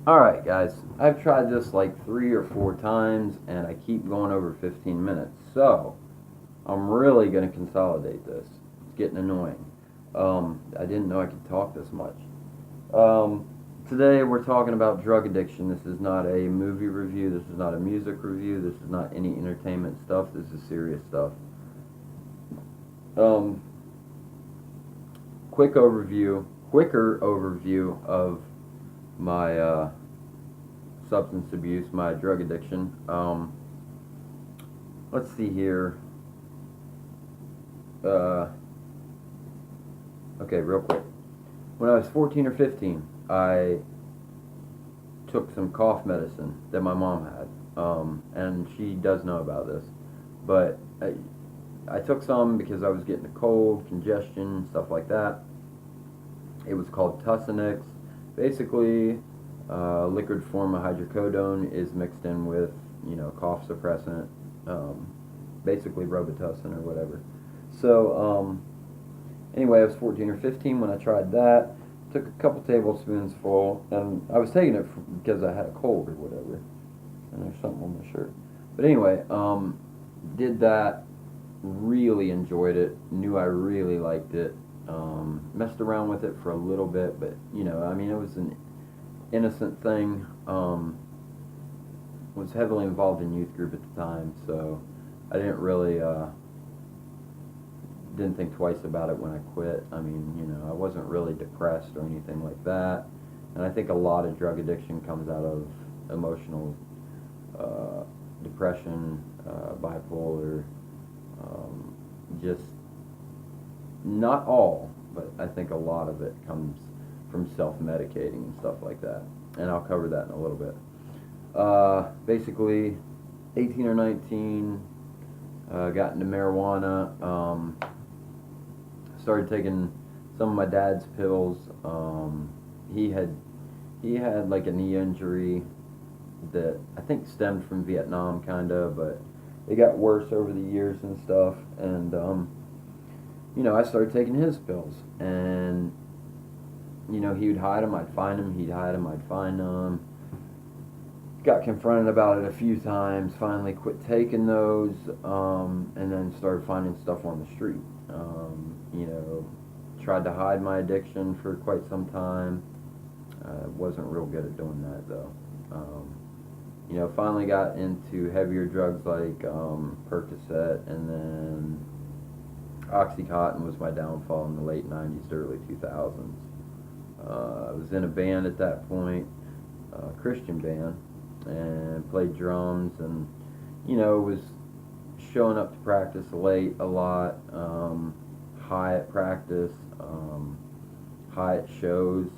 Alright, guys, I've tried this like 3 or 4 times and I keep going over 15 minutes. So, I'm really going to consolidate this. It's getting annoying. I didn't know I could talk this much. Um, Today we're talking about drug addiction. This is not a movie review. This is not a music review. This is not any entertainment stuff. This is serious stuff. Um, quicker overview of my substance abuse, my drug addiction. Let's see here. Uh, okay, real quick. When I was 14 or 15, I took some cough medicine that my mom had, and she does know about this. But I took some because I was getting a cold, congestion, stuff like that. It was called Tussinex. Basically, liquid form of hydrocodone is mixed in with, cough suppressant, um, basically Robitussin or whatever. So, anyway, I was 14 or 15 when I tried that. Took a couple tablespoons full, and I was taking it because I had a cold or whatever. And there's something on my shirt. But anyway, did that. Really enjoyed it. Knew I really liked it. Messed around with it for a little bit, but I mean, it was an innocent thing. Was heavily involved in youth group at the time, so I didn't really didn't think twice about it when I quit. I mean, I wasn't really depressed or anything like that. And I think a lot of drug addiction comes out of emotional uh, depression, bipolar, just not all, but I think a lot of it comes from self-medicating and stuff like that. And I'll cover that in a little bit. Basically, 18 or 19, got into marijuana. Started taking some of my dad's pills. He had he had like a knee injury that I think stemmed from Vietnam, kind of, but it got worse over the years and stuff. And I started taking his pills, and he would hide them, I'd find them. He'd hide them, I'd find them. Got confronted about it a few times. Finally, quit taking those, and then started finding stuff on the street. Tried to hide my addiction for quite some time. Wasn't real good at doing that though. Finally got into heavier drugs like Percocet, and then OxyContin was my downfall in the late 90s to early 2000s. I was in a band at that point, a Christian band, and played drums, and was showing up to practice late a lot, high at practice, high at shows,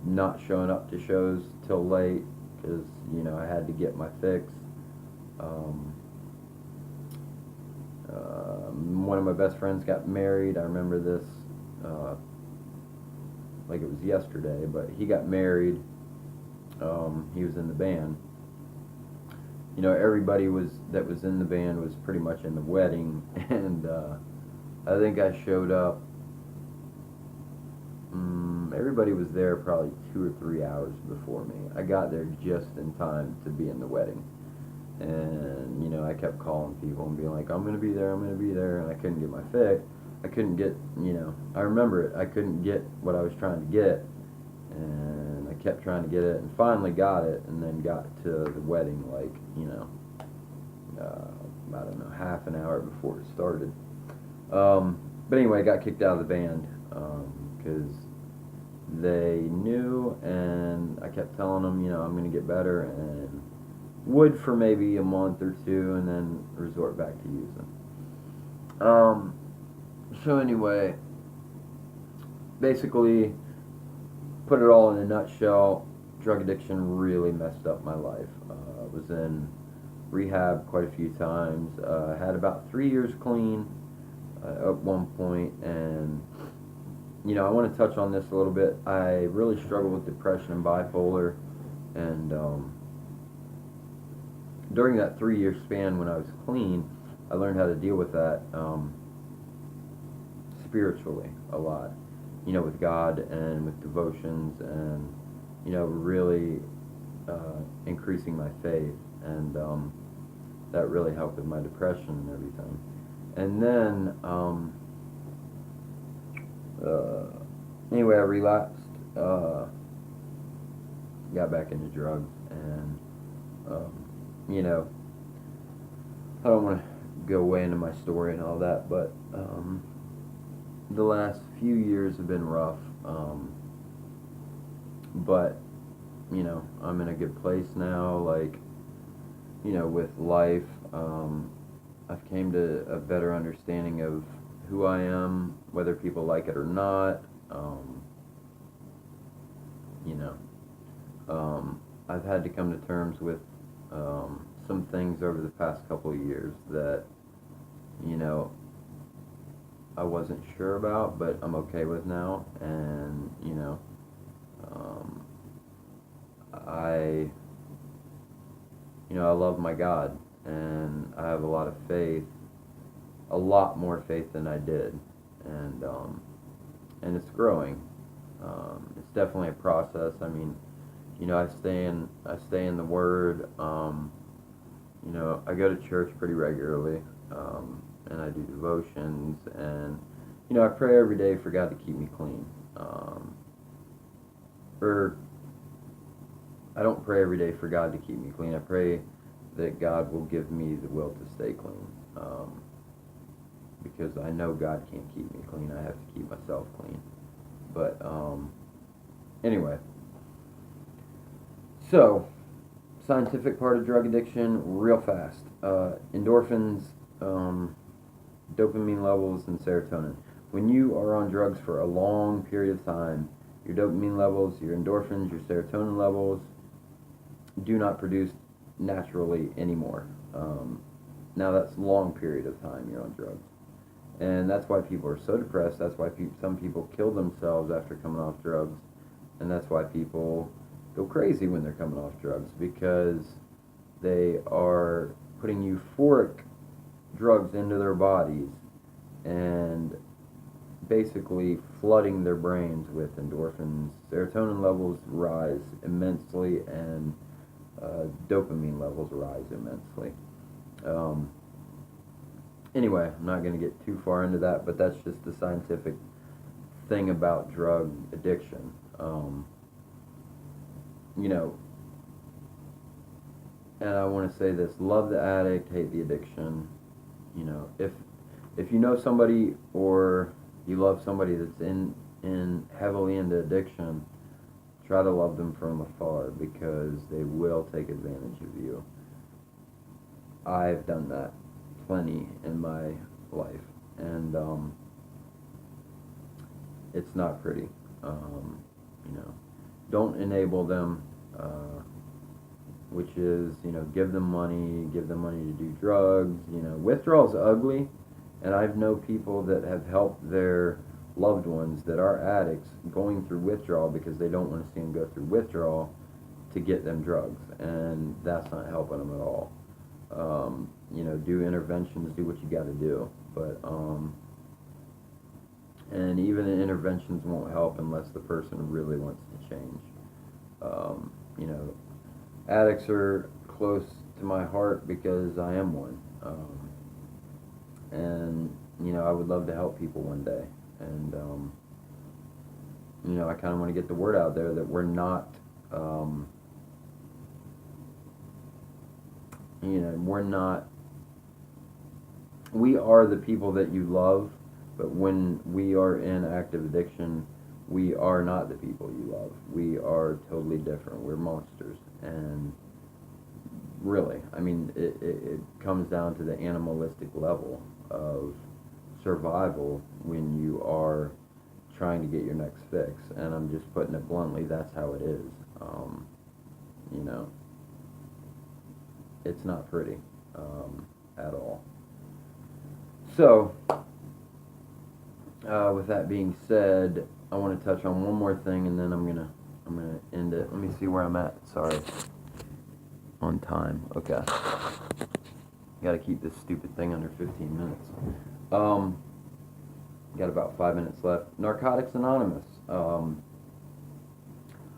not showing up to shows till late because I had to get my fix. Um, One of my best friends got married. I remember this uh, like it was yesterday, but he got married. He was in the band. Everybody that was in the band was pretty much in the wedding, and I think I showed up. Everybody was there probably 2 or 3 hours before me. I got there just in time to be in the wedding, and I kept calling people and being like, "I'm gonna be there, I'm gonna be there," and I couldn't get my fix. I couldn't get, I remember it. I couldn't get what I was trying to get, and I kept trying to get it, and finally got it, and then got to the wedding like, I don't know, half an hour before it started. But anyway, I got kicked out of the band because they knew, and I kept telling them, I'm going to get better, and would for maybe a month or two, and then resort back to using. So anyway, basically, put it all in a nutshell, drug addiction really messed up my life. Was in rehab quite a few times. Had about 3 years clean at one point, and I want to touch on this a little bit. I really struggled with depression and bipolar, and during that 3 year span when I was clean, I learned how to deal with that spiritually a lot. With God and with devotions, and really increasing my faith, and that really helped with my depression and everything. And then, anyway, I relapsed, got back into drugs, and, um, you know, I don't want to go way into my story and all that, but the last few years have been rough, but, I'm in a good place now, like, with life. I've came to a better understanding of who I am, whether people like it or not. You know, I've had to come to terms with some things over the past couple of years that, you know, I wasn't sure about, but I'm okay with now. And, I, I love my God, and I have a lot of faith, a lot more faith than I did, and it's growing. It's definitely a process. I mean, I stay in the Word. I go to church pretty regularly, and I do devotions, and I pray every day for God to keep me clean. Or I don't pray every day for God to keep me clean. I pray that God will give me the will to stay clean. Because I know God can't keep me clean. I have to keep myself clean. But anyway, so scientific part of drug addiction, real fast. Endorphins, dopamine levels, and serotonin. When you are on drugs for a long period of time, your dopamine levels, your endorphins, your serotonin levels do not produce naturally anymore. Now that's a long period of time you're on drugs. And that's why people are so depressed. That's why some people kill themselves after coming off drugs. And that's why people go crazy when they're coming off drugs, because they are putting euphoric drugs into their bodies and basically flooding their brains with endorphins. Serotonin levels rise immensely, and dopamine levels rise immensely. Anyway, I'm not going to get too far into that, but that's just the scientific thing about drug addiction. And I want to say this: love the addict, hate the addiction. If you know somebody, or you love somebody that's in heavily into addiction, try to love them from afar, because they will take advantage of you. I've done that plenty in my life, and it's not pretty. Don't enable them, which is, give them money to do drugs. Withdrawal's ugly, and I've known people that have helped their loved ones that are addicts going through withdrawal because they don't want to see them go through withdrawal to get them drugs, and that's not helping them at all. Do interventions, do what you got to do, but and even the interventions won't help unless the person really wants to change. Addicts are close to my heart because I am one, and I would love to help people one day, and I kind of want to get the word out there that we're not. We are the people that you love, but when we are in active addiction, we are not the people you love. We are totally different. We're monsters. And really, I mean, it comes down to the animalistic level of survival when you are trying to get your next fix. And I'm just putting it bluntly, that's how it is. It's not pretty at all. So, with that being said, I want to touch on one more thing, and then I'm gonna end it. Let me see where I'm at. Sorry, on time. Okay, got to keep this stupid thing under 15 minutes. Got about 5 minutes left. Narcotics Anonymous.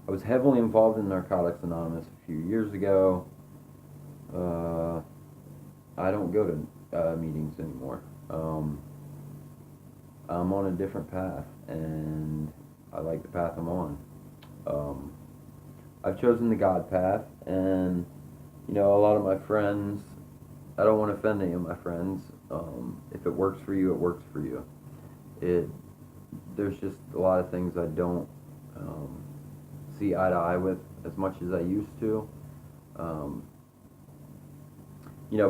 I was heavily involved in Narcotics Anonymous a few years ago. I don't go to meetings anymore. I'm on a different path, and I like the path I'm on. Um, I've chosen the God path, and a lot of my friends. I don't want to offend any of my friends. If it works for you, it works for you. It There's just a lot of things I don't see eye to eye with as much as I used to. Um,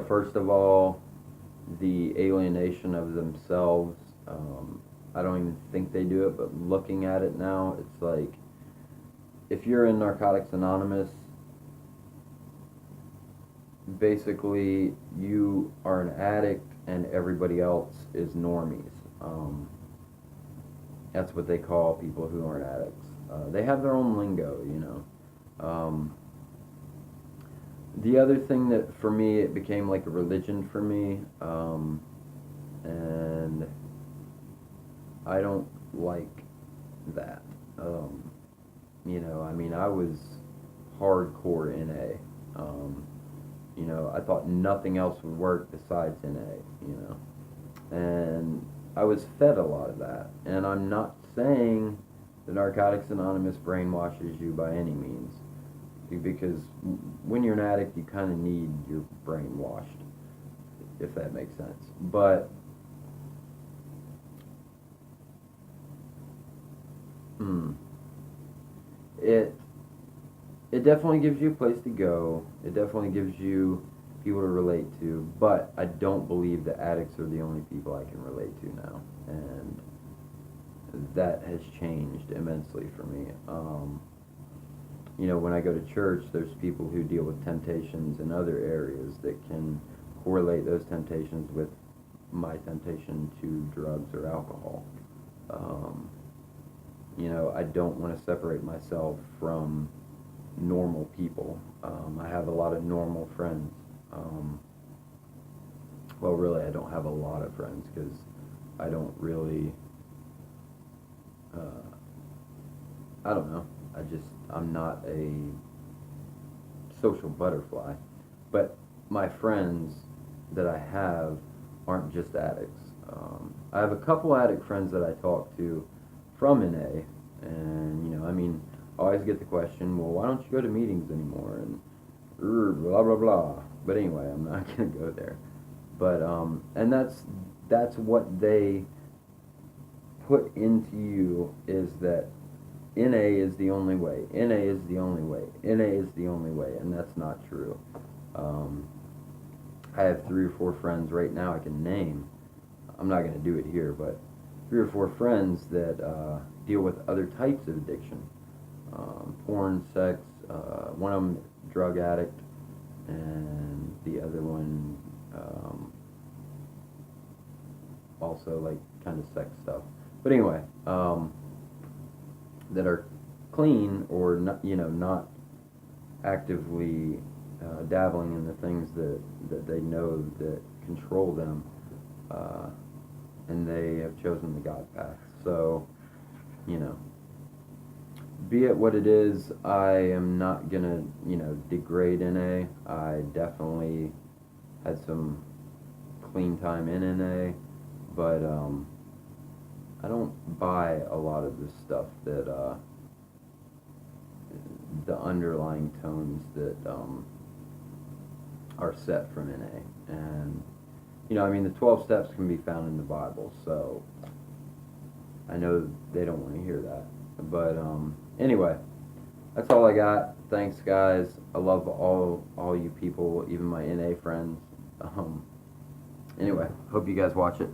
First of all, the alienation of themselves. I don't even think they do it, but looking at it now, it's like if you're in Narcotics Anonymous, basically you are an addict and everybody else is normies. That's what they call people who aren't addicts. They have their own lingo. The other thing that for me, it became like a religion for me, and I don't like that. I was hardcore NA. I thought nothing else would work besides NA, and I was fed a lot of that. And I'm not saying that Narcotics Anonymous brainwashes you by any means, because when you're an addict, you kind of need your brain washed, if that makes sense. But it definitely gives you a place to go. It definitely gives you people to relate to. But I don't believe that addicts are the only people I can relate to now, and that has changed immensely for me. When I go to church, there's people who deal with temptations in other areas that can correlate those temptations with my temptation to drugs or alcohol. I don't want to separate myself from normal people. I have a lot of normal friends. Well, really, I don't have a lot of friends because I don't really, I don't know. I'm not a social butterfly. But my friends that I have aren't just addicts. I have a couple addict friends that I talk to from NA, and I always get the question, well, why don't you go to meetings anymore? And blah blah blah. But anyway, I'm not gonna go there. But and that's what they put into you, is that NA is the only way. NA is the only way. NA is the only way, and that's not true. I have 3 or 4 friends right now I can name. I'm not going to do it here, but 3 or 4 friends that deal with other types of addiction. Porn, sex, one of them drug addict, and the other one also like kind of sex stuff. But anyway, that are clean or not, not actively dabbling in the things that they know that control them, and they have chosen the God path. So, be it what it is, I am not gonna, degrade NA. I definitely had some clean time in NA, but I don't buy a lot of this stuff that the underlying tones that are set from NA. And the 12 steps can be found in the Bible, so I know they don't want to hear that. But anyway, that's all I got. Thanks, guys. I love all you people, even my NA friends. Anyway, hope you guys watch it.